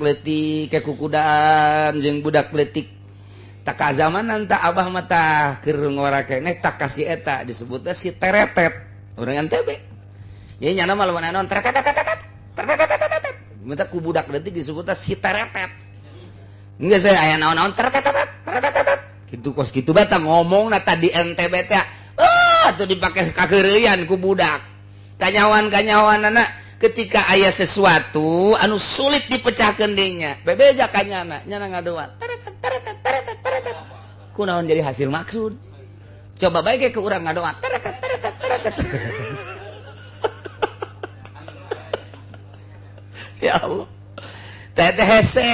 letik ke kukudaan jeung budak letik tak zamanan tak abah mata keur ngora keneh tak kasih eta disebutnya si teretet orang NTB ya nyana mah lamun naon teretet minta ku budak letik disebutnya si teretet enggak saya aya naon-naon teretet kitu kos kitu bata ngomongna tadi NTB teh atuh dipake kakeureuyan ku budak kanyawan-kanyawanana ketika aya sesuatu anu sulit dipecahkeun deui nya bebeja kanyana nyana ngadoa teretet kunaon jadi hasil maksud coba bae ke urang ngadoa teretet ya Allah teteh hese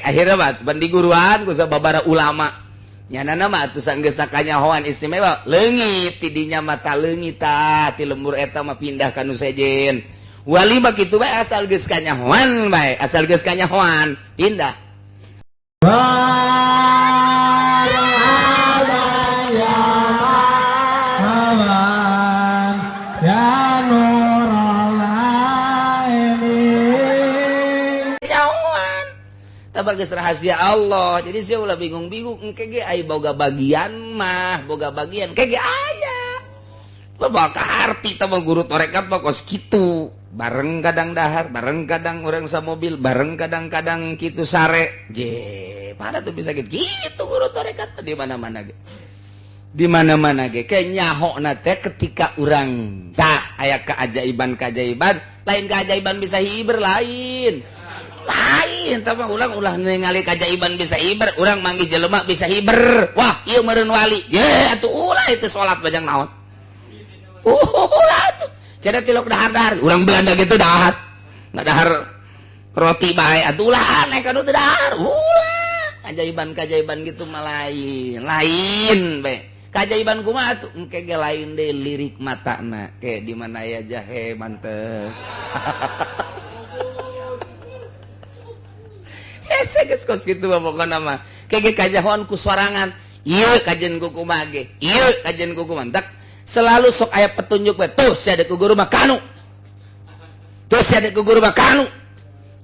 akhirnya bat bandi guruan ku sababaraha ulama nyanana mah atuh sanggeus sakanyahoan istimewa leungit tidinya mata leungit ti lembur eta mah pindah ka nu sejen wali mah kitu bae asal geus kanyahoan bae asal geus kanyahoan pindah bagus rahasia Allah jadi saya ulah bingung-bingung engke ge aya boga bagian mah boga bagian engke ge aya loba ka arti teh guru torekat mah kos kitu bareng kadang dahar bareng kadang urang samobil bareng kadang-kadang kitu sare je pada tuh bisa gitu guru torekat di mana-mana ge di mana-mana ge ke nyahona teh ketika urang tah aya keajaiban lain keajaiban bisa hiber lain tapi ulah ningali keajaiban bisa hiber urang manggih jelema bisa hiber wah ieu meureun wali ye atuh ulah itu salat bajang naon ulah atuh cenah tilok dahar-dahar urang Belanda gitu dahar ngadahar roti bae atuh ulah aneh kanu teu dahar ulah keajaiban gitu mah lain be keajaiban kumaha atuh engke ge lain deui lirik matana ke di mana ya jahe mantep kos gitu pokokna mah kege kajahoan ku sorangan ieu kajen ku kumaha ge ieu kajen ku kumaha tak selalu sok aya petunjuk we tuh sia ku guru mah kanu tuh sia ku guru mah kanu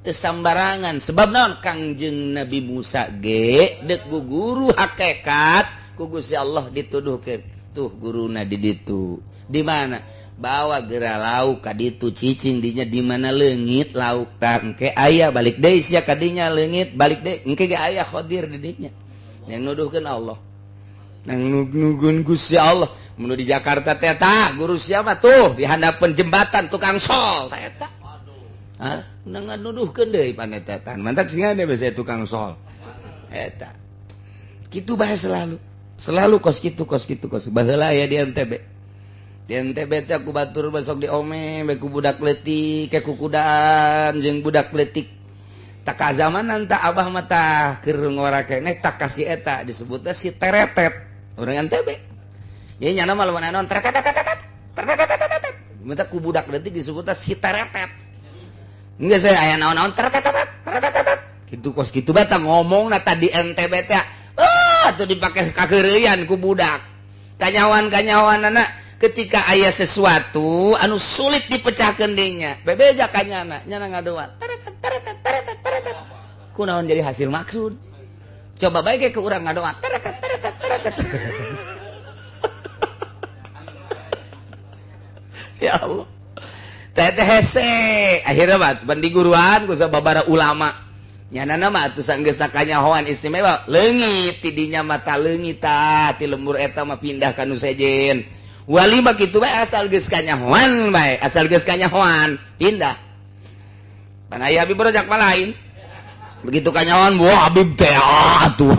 teu sambarangan sebab naon Kangjeng Nabi Musa ge deuk guru hakikat ku Gusti Allah dituduhkeun tuh guruna di ditu di mana bawa gera lauk ka ditu cicing dinya di mana leungit lauk tah engke aya balik deui sia ka dinya leungit balik deui engke ge aya Khadir di dinya yang nuduhkeun Allah nang nuduhkeun Gusti Allah mun di Jakarta teh tah guru siapa tuh di handapeun jembatan tukang sol tah eta nang nuduhkeun deui panetetan mantak singana basa tukang sol eta kitu bae selalu kos kitu baheula aya di NTB di NTB teh aku batur besok di ome beku budak letik ke kukudaan jeung budak letik tak zamanan tak abah mata keur ngora keneh tak kasih eta disebutnya si teretet orang NTB ya nyana mah lamun naon teretet minta ku budak letik disebutnya si teretet enggak saya aya naon-naon teretet kitu kos kitu bata ngomongna tadi NTB teh atuh dipake kakeureuyan ku budak kanyawan-kanyawanana ketika aya sesuatu anu sulit dipecahkeun deui nya bebeja kanyana nyana ngadoa teretet kunaon jadi hasil maksud coba bae ke urang ngadoa teretet ya Allah teteh hese akhirnya bat bandi guruan ku sababaraha ulama nyanana mah atuh sanggeus sakanyahoan istimewa leungit tidinya mata leungit ti lembur eta mah pindah ka nu sejen wali mah kitu bae asal geus kanyahoan bae asal geus kanyahoan pindah pan aya Habib Rojak mah lain begitu kanyahoan wah Habib teh atuh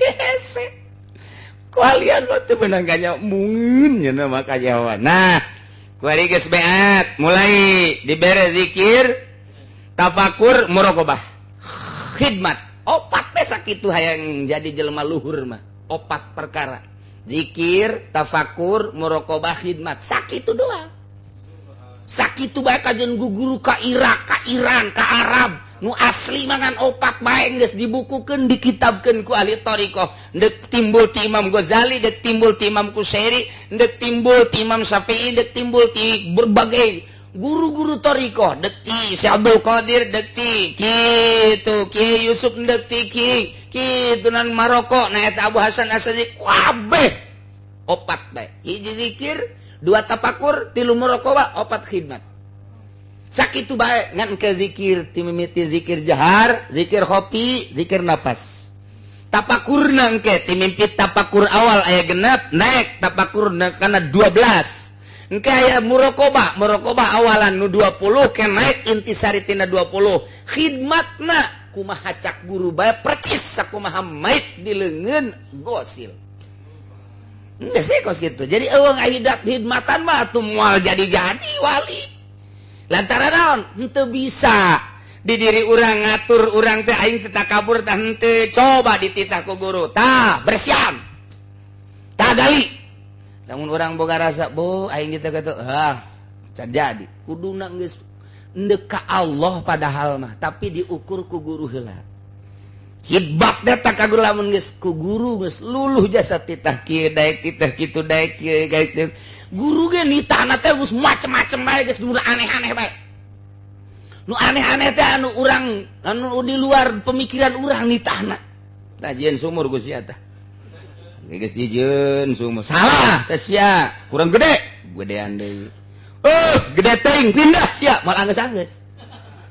yes kalian lo teh beunang kanya mun nya mah kanyahoan nah kuari geus beat mulai dibere zikir tafakur muraqabah khidmat opat be sakitu hayang jadi jelema luhur mah opat perkara zikir tafakur muraqabah khidmat sakitu doang sakitu bae kajen guguru ka Irak ka Iran ka Arab nu asli mangan opat bae geus dibukukeun dikitabkeun ku ahli thariqah deuk timbul ti Imam Ghazali deuk timbul ti Imam Kushairi deuk timbul ti Imam Syafi'i deuk timbul ti berbagai guru-guru thariqah dekti Syekh Abdul Qadir dekti kitu Kiai Yusuf dekti kitu nan Maroko na eta Abu Hasan Asy'ari kabeh opat bae hiji zikir dua tapakur tilu muraqabah opat khidmat sakitu bae ngan ke zikir timimiti zikir jahar zikir khofi zikir napas tapakur nangke timimpi tapakur awal aya genep naik tapakur kana 12 engke aya muraqabah awalan nu 20 ke naik intisari tina 20 khidmatna kumaha cak guru bae percis sakumaha mait di leungeun gosil geus kos kitu jadi eueuh hidmatan mah atuh moal jadi-jadi wali lantaran naon henteu bisa di diri urang ngatur urang teh aing setakabur tah henteu coba dititah ku guru tah bersian tah gali lamun urang boga rasa bu aing kita kata can jadi kuduna geus endek ka Allah padahal mah tapi diukur ku guru heula hidbat data ka guru lamun geus ku guru geus luluh jasa titah kieu daek titah kitu daek kieu kitu guru ge nitahna teh geus macem-macem bae geus aneh-aneh bae nu aneh-aneh teh anu urang anu di luar pemikiran urang nitahna tah jieun sumur Gusti tah geus dijieun sumur salah teh sia kurang gede gedean deui gede teuing pindah sia moal anggeus-anggeus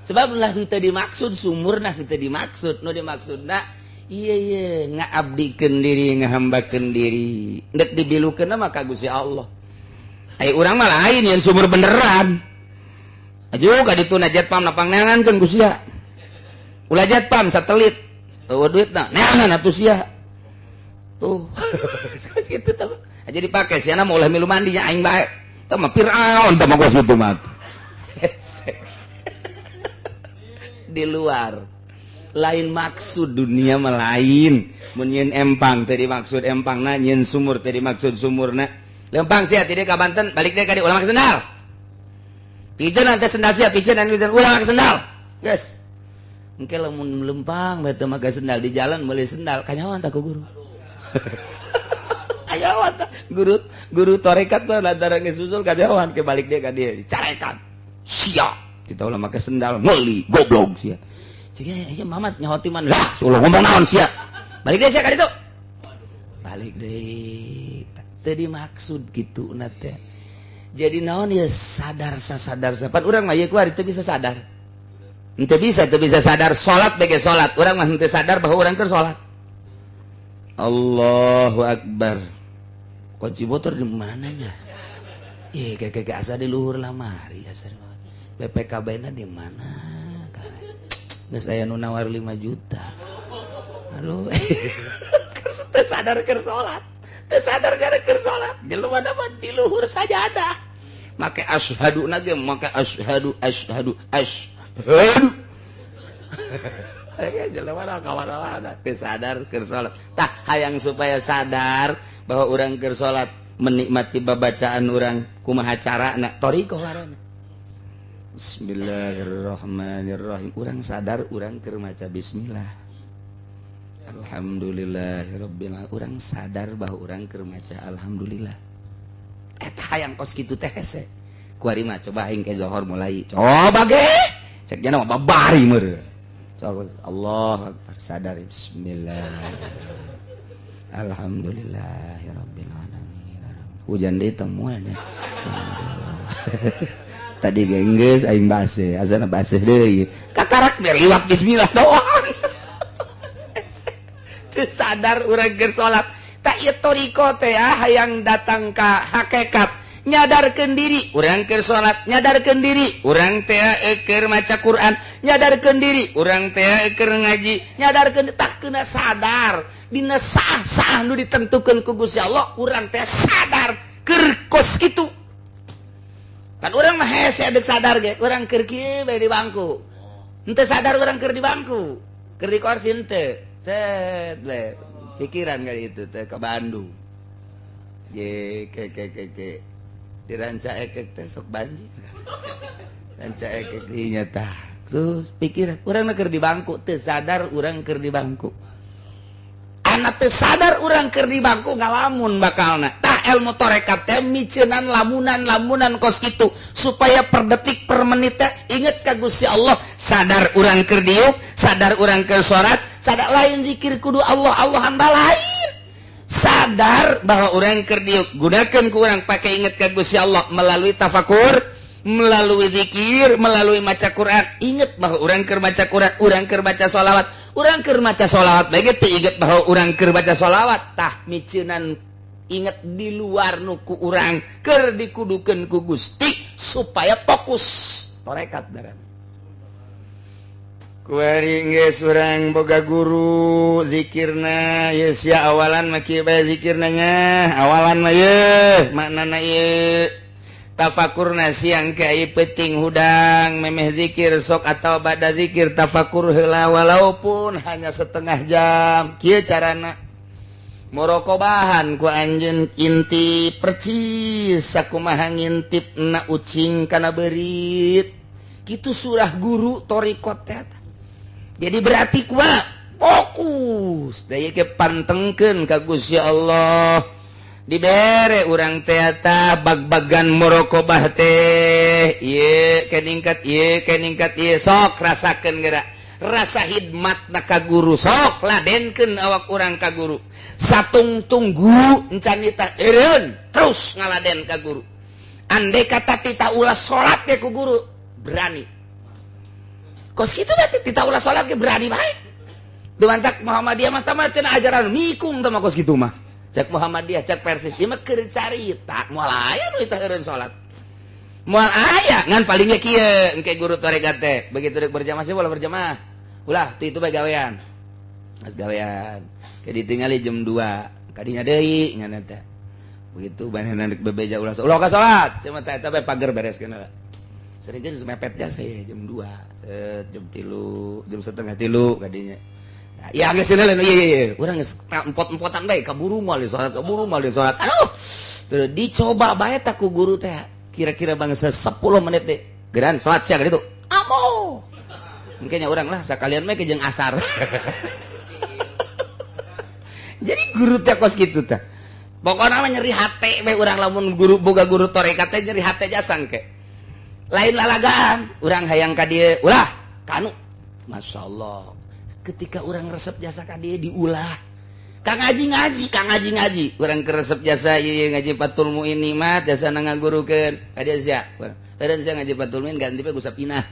sebab lah henteu dimaksud sumurna henteu dimaksud nu dimaksudna ieu ngaabdikeun diri ngahambakeun diri endek dibilukeunna mah ka Gusti Allah ai urang mah lain yen sumur beneran aja ka ditu najat pam napang neangankeun ku sia ulah jat pam satelit eueuh duitna neangan atuh sia tuh kitu tah aja dipake sia na mah ulah milu mandinya aing bae tah mah Firaun tah mah kos kitu mah di luar lain maksud dunia mah lain mun nyeun empang teh dimaksud empangna nyeun sumur teh dimaksud sumurna lempang sia ti ka Banten balik deui ka dieu ulah make sendal pijeun teh sendal sia pijeun ulah make sendal geus engke lamun lempang bae teu make sendal di jalan meuli sendal kanyawan tah ku guru kanyawan tah guru tarekat mah lantaran geus susul kanyawan ke balik deui ka dieu dicarekan sia kita ulah make sendal meuli goblok sia cik aya Mamat nyaho ti man lah sulah ngomong naon sia balik deui sia ka ditu balik deui teu dimaksud kitu na teh jadi naon ya sadar sapan urang mah ieu kuari teu bisa sadar henteu bisa sadar salat bege salat urang mah henteu sadar bahwa urang keur salat Allahu Akbar kunci motor di mananya kayak asa di luhur lamari asa BPKB-na di mana geus aya nu nawar 5 juta aduh teu sadar keur salat teu sadar gara keur salat jelema mah di luhur sajadah make asyhadu na ge make asyhadu aya jelema na kawana teu sadar keur salat tah hayang supaya sadar bahwa urang keur salat menikmati babacaan urang kumaha carana thariqah ngaranna Bismillahirrahmanirrahim urang sadar urang keur maca bismillah alhamdulillahirabbil alamin urang sadar bahwa urang keur maca alhamdulillah eta hayang kos kitu teh hese kuari mah coba aing ke zohor mulai coba ge cek jana mah babari meureun coba Allahu akbar sadar bismillah alhamdulillahirabbil alamin hujan deui teh moalnya tadi geus aing base asana base deui kakarak liwat bismillah doang teu sadar urang keur salat tak ieu thariqah teh hayang datang ka hakikat nyadarkeun diri urang keur salat nyadarkeun diri urang teh keur maca Quran nyadarkeun diri urang teh keur ngaji nyadarkeun tak keuna sadar dina sah nu ditentukeun ku Gusti Allah urang teh sadar keur kos kitu kan urang mah hese deuk sadar ge urang keur kieu bae di bangku henteu sadar urang keur di bangku keur di kursi henteu set bae pikiran kali itu teh ke Bandung je ke diranca ekek teh sok banjir ranca ekek dinya tah terus pikiran urang keur di bangku teu sadar urang keur di bangku anak teu sadar urang keur di bangku ngalamun bakalna tah ilmu tarekat teh miceunnan lamunan kos kitu supaya per detik per menit teh inget ka Gusti Allah sadar urang keur diuk sadar urang keur salat sadar lain zikir kudu Allah hamba lain sadar bahwa urang keur diuk gunakeun ku urang pake inget ka Gusti Allah melalui tafakur melalui zikir melalui maca Quran inget bahwa urang keur maca Quran urang keur baca sholawat urang keur maca sholawat bae teh inget bahwa urang keur baca sholawat tah miceunan inget di luar nuku urang keur dikudukeun ku Gusti supaya fokus tarekat daran kuari geus urang boga guru zikirna ye sia awalan mah kieu bae zikirna nya awalan mah ye maknana ieu tafakurna siang kai penting hudang memeh zikir sok atau bada zikir tafakur heula walaupun hanya setengah jam kieu carana morokobahan ku anjeun inti percis sakumaha ngintipna ucing kana beurit kitu surah guru torikot teh jadi berarti kumaha fokus da ieu ge pantengkeun ka Gusti Allah dibere urang teh bag-bagan muraqabah teh ieu keningkat ieu sok rasakeun geura rasa hidmatna ka guru sok ladenkeun awak urang ka guru satungtung guru encan tah eureun terus ngaladen ka guru andai kata tita ulah salat ge ku guru berani kos kitu berarti tita ulah salat ge berani bae dumantak Muhammadiyah mah tah cenah ajaran mikung tah kos kitu mah cek Muhammadiyah cek Persis dia mah keur carita moal aya nu teh eureun salat moal aya ngan palingnya kieu engke guru tarekat teh begitu deuk berjamaah sih bola berjamaah ulah tu itu bae gawean geus gawean ke ditingali jam 2 kadinya deui ngana teh begitu baheuna deuk bebeja ulah ka salat cenah teh eta bae pager bereskeun sering geus mepet jasa jam 2 jam 3 jam setengah 3 kadinya ya geus lain iya urang geus empot-empotan bae kaburu moal salat aduh teu dicoba bae tah ku guru teh kira-kira bangsa 10 menit teh geran salat sia kitu amo engke nya urang lah sakalian mah ke jeung asar jadi guru teh kos kitu teh pokona mah nyeri hate bae urang lamun guru boga guru tarekat teh nyeri hate jasang ke lain lalagaan urang hayang ka dieu ulah kanu masyaallah ketika orang resep jasa ka dia diulah kang ngaji orang keresep jasa ieu ngaji Fathul Muin nikmat jasa ngagurukeun ka dia sia teureun sia ngaji Fathul Muin ganti bae ku Sapinah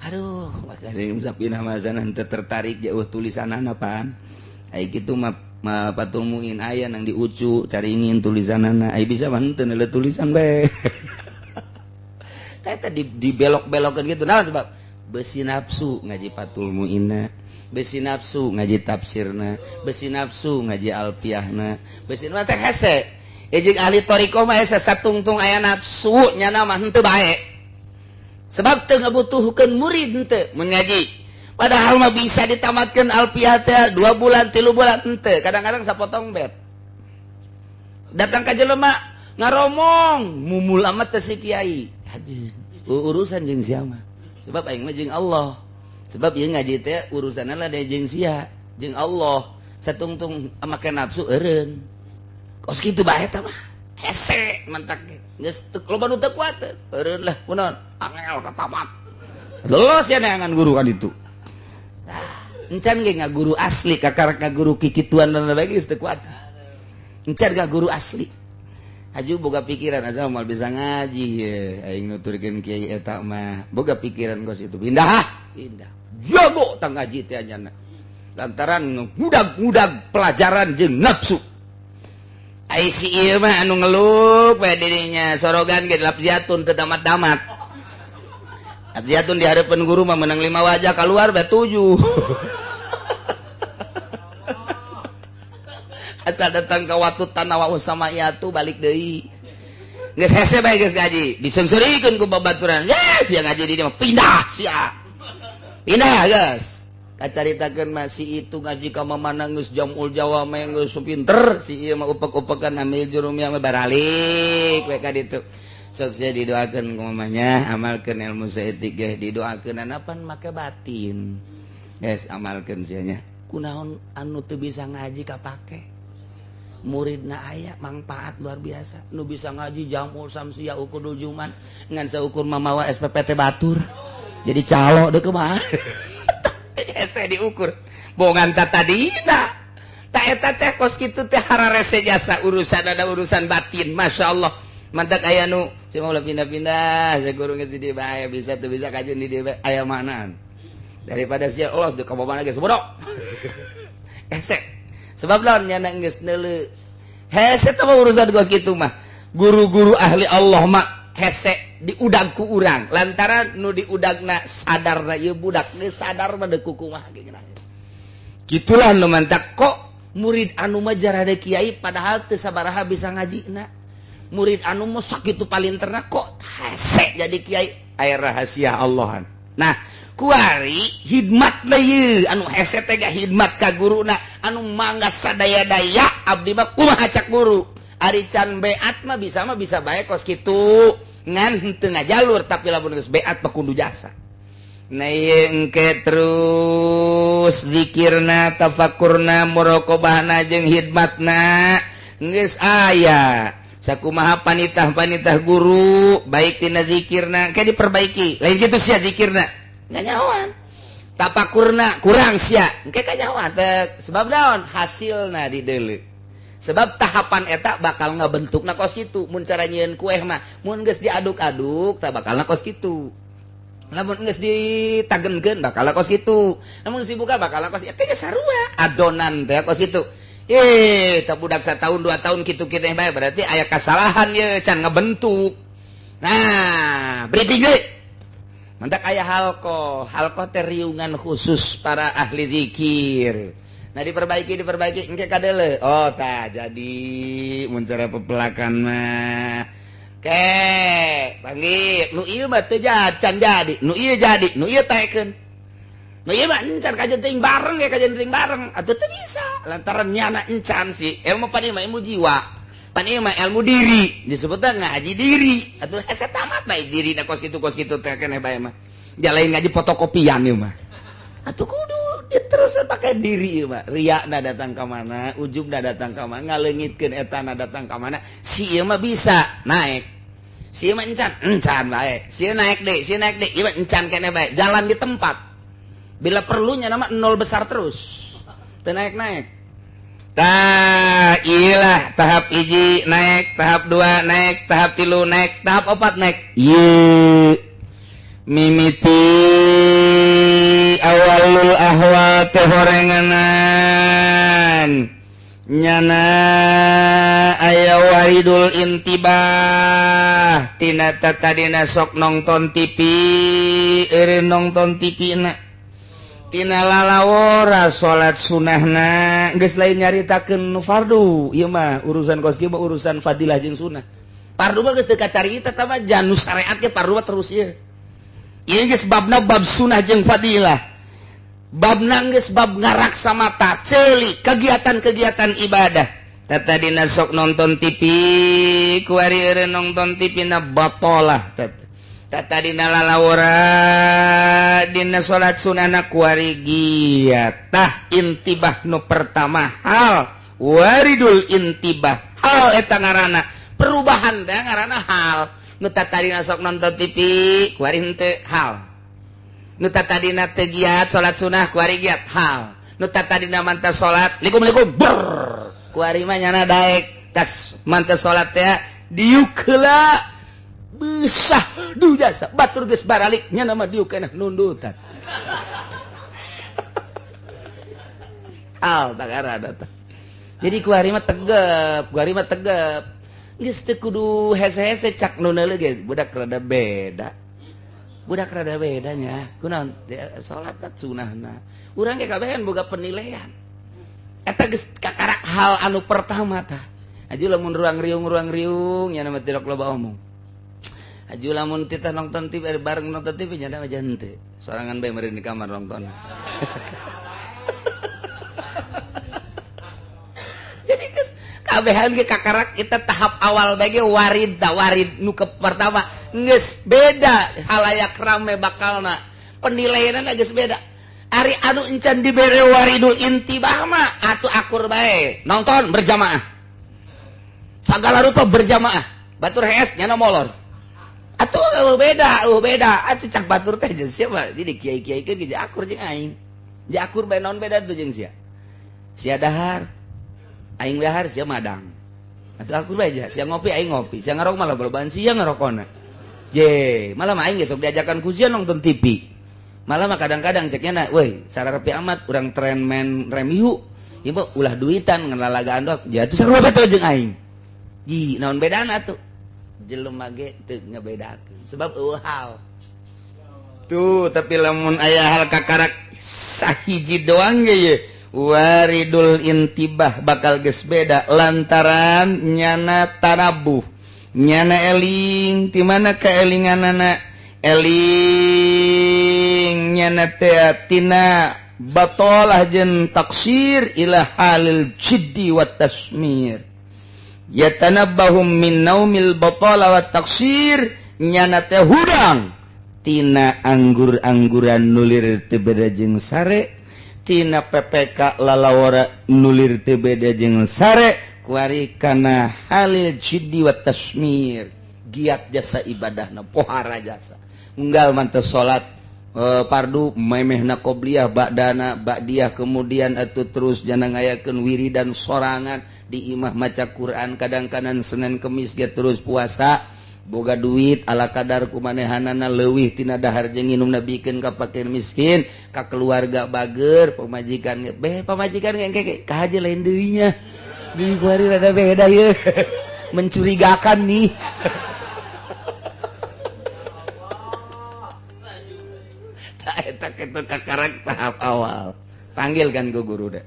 aduh makanya Sapinah mah sana henteu tertarik jauh tulisanana pan ai kitu mah Fathul Muin aya nang di ucu caringin tulisanana ai bisa mah henteu neuleut tulisan bae kayak tadi dibelok-belokeun gitu naon sebab besi nafsu ngaji Fathul Muinna besi nafsu ngaji tafsirna besi nafsu ngaji alfiahna besi teh hese jeung ahli thariqah mah hese satungtung aya nafsu nyana mah henteu bae sebab teu ngabutuhkeun murid henteu mun ngaji padahal mah bisa ditamatkeun alfiah teh 2 bulan 3 bulan henteu kadang-kadang sapotong bet datang ka jelema ngaromong mumul amat teh si kiai hajeun urusan jeung sia mah sebab aing mah jeung Allah sebab ieu ngaji teh urusanna lah jeung sia jeung Allah satungtung make nafsu eureun kos kitu bae tah mah hese mentak geus teu loba nu teu kuat eureun lah kunaon angel katamat lolos ya neangan guru kan itu encan ge ngaguru asli kakar ngaguru kikituan dan lain geus teu kuat encan ngaguru asli Haju boga pikiran asa moal bisa ngaji ya aing nuturkeun kiai eta mah boga pikiran kos itu pindah jago tang ngaji teh anyana lantaran ngudag pelajaran jeung nafsu ai si ieu mah anu ngeluk bae dirinya sorogan ge labziatun teu damat-damat labziatun di hareupeun guru mah menang 5 wajah keluar bae 7 asal datang ke waktu tanah sama iatu balik deui geus hese bae geus ngaji diseungseurikeun ku babaturan ya sia ngaji di dieu pindah sia pindah geus kacaritakeun mah si itu ngaji ka mamana geus jamul jawa mah geus pinter si ieu mah upek-upekan amil jurumiyah mah baralik we ka ditu sok sia didoakeun ku mamanya amalkeun ilmu saeutik ge didoakeun anapan make batin geus amalkeun sia nya kunaon anu teu bisa ngaji kapake muridna aya manfaat luar biasa nu bisa ngaji jamul samsia ukur dujuman ngan saukur mamawa SPPT batur jadi calo deh kumaha hese diukur bongan tadina tak eta teh kos kitu teh hararese jasa urusan ada urusan batin masyaallah mantak aya nu si mau pindah-pindah saya guru geus di dieu bae bisa teu bisa kajeun di dieu aya manaan daripada sia Allah sudah kababana geus bodoh hese sebab lawan nyana geus neuleuh hese teh urusan kos kitu mah guru-guru ahli Allah mah hese diudag ku urang lantaran nu diudagna sadarna ieu budak geus sadar mah deuk kumaha geuna gitulah nu mantak kok murid anu mah jarada kiai padahal teu sabaraha bisa ngajina murid anu mah sakitu palinterna kok hese jadi kiai aya rahasia Allahan nah kuari hidmat deui anu hese teh ga hidmat ka guruna anu mangga sadaya-daya abdi mah kumaha cak guru ari can beat mah bisa bae kos kitu ngan henteu ngajalur tapi lamun geus beat mah kudu jasa nah ieu engke terus zikirna tafakkurna muraqabahna jeung hidmatna geus aya sakumaha panitah-panitah guru baik tina zikirna ke diperbaiki lain kitu sia zikirna nganyawan tapakurna kurang sia engke kanyawan sebab naon hasilna dideuleu sebab tahapan eta bakal ngabentukna kos kitu mun cara nyieun kueh mah mun geus diaduk-aduk tah bakalna kos kitu lamun geus ditagenkeun bakal kos kitu lamun sibuka bakal kos eta geus sarua adonan teh kos kitu tah budak 1 tahun 2 tahun kitu kitu bae berarti aya kasalahan ye can ngabentuk nah briefing deui mantak aya halqoh teh riungan khusus para ahli zikir nah diperbaiki engke kadeuleu oh tah jadi mun cara pepelakan mah ke panggil nu ieu mah teu can jadi nu ieu jadi nu ieu taekeun nu ieu mah encan kajenting bareng ya kajenting bareng atuh teu bisa lantaran nyana encan sih ilmu pan mah ilmu jiwa pan mah ilmu diri disebutna ngaji diri atuh hese tamat bae diri na kos kitu teh keneh bae mah jalain ngaji fotokopian ieu mah atuh kudu diteruskeun pakai diri ieu mah riakna datang ka mana ujubna datang ka mana ngaleungitkeun etana datang ka mana si ieu mah bisa naik si ieu mah encan bae si naik deui ieu mah encan keneh bae jalan di tempat bila perlunya nama nol besar terus teu naik tah iyalah tahap 1 naik tahap 2 naik tahap 3 naik tahap 4 naik ieu mimiti awalul ahwa teh horenganan nyana aya waridul intibah tina tadina sok nongton TV eureun nongton TV na tina lalawora salat sunahna geus lain nyaritakeun nu fardu ieu mah urusan kos kieu urusan fadilah jeung sunah fardu mah geus teu kacarita tah mah janu syariat ge fardu mah terus ieu ieu geus babna bab sunah jeung fadilah babna geus bab ngaraksamata ceuli kegiatan-kegiatan ibadah tadina sok nonton TV kuari eureun nonton TV na batalah tadina lalawara dina salat sunana kuari giatah intibah nu pertama hal waridul intibah hal eta ngaranna perubahan teh ngaranna hal nu tadina sok nonton TV kuari henteu hal nu tadina teu giat salat sunah kuari giat hal nu tadina mantah salat likum brr kuari mah nyana daek tas mantah salat teh diuk heula besah du jasa batur geus baralik nya nama diuk keneh nundutan al tagara data jadi kuari mah tegep geus teu kudu hese-hese cak nu neuleuh ge budak rada bedanya kunaon salat sunahna urang ge kabehan boga penilaian eta geus kakarak hal anu pertama tah aju lamun ruang riung nya nama tidak loba omong aju lamun titah nonton TV bareng nonton TV nya mah henteu sorangan bae meureun di kamar nonton jadi geus kabehan ge kakarak kita tahap awal bae ge warid nu ke pertama geus beda halayak rame bakalna penilaianna geus beda Ari anu encan dibere waridul intibah mah atuh akur bae nonton berjamaah sagala rupa berjamaah batur hees nyana molor atuh beda atuh cak batur teh jeung siapa jadi kiai-kiai keur ge akur jeung aing jeung akur bae naon beda tuh jeung sia dahar aing dahar sia madang atuh akur bae sia ngopi aing ngopi sia ngarok malah balobaan sia ngarokona je malah aing ge sok diajakan ku sia nonton TV malah mah kadang-kadang ceknya na, woi sararepi amat urang tren main remiu ieu ulah duitan ngalalagaan doang jatuh sarua betul jeung aing ji naon bedana tuh jelema ge teu ngabedakeun sebab hal tuh tapi lamun aya hal kakarak sahiji doang ge ye waridul intibah bakal geus beda lantaran nyana tanabuh nyana eling ti mana kaelinganana eling nyana tina batolah jen taksir ila halil jiddi wat tasmir yatanabbahum min naumil batolah wat taksir nyana teh hudang tina anggur-angguran nulir teu beda jeung sare tina PPK lalawara nulir teu beda jeung sare kuari kana halil jiddi wat tasmir giat jasa ibadahna pohara jasa unggal mantes salat pardu memehna qobliyah ba'dana ba'diyah kemudian atuh terus jana ngayakeun wiridan sorangan di imah maca Quran kadang-kadang Senin Kemis ge terus puasa boga duit ala kadar kumanehanana leuwih tina dahar jeung nginumna bikeun ka fakir miskin ka keluarga bager pamajikan pamajikan engke ka haji lain deui nya di kuari rada beda ye mencurigakan nih itu kakarak tahap awal panggilkan ke guru deh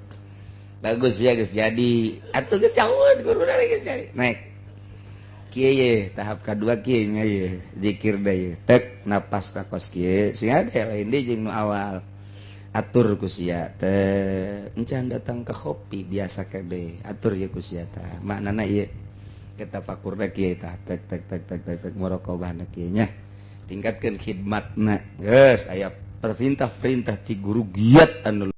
bagus ya guys jadi atuh geus saun guru deh geus jadi naik kieu ye tahap kedua kieu nya ye zikir da ye tek napas takos kieu sing ada lain deui jeung nu awal atur ku sia teh encan datang ke kopi biasa kade atur ye ku sia tah maknana ieu kita fakur da kieu tah tek muraqabahna kieu nya tingkatkeun khidmatna geus aya perintah-perintah ti guru giat anu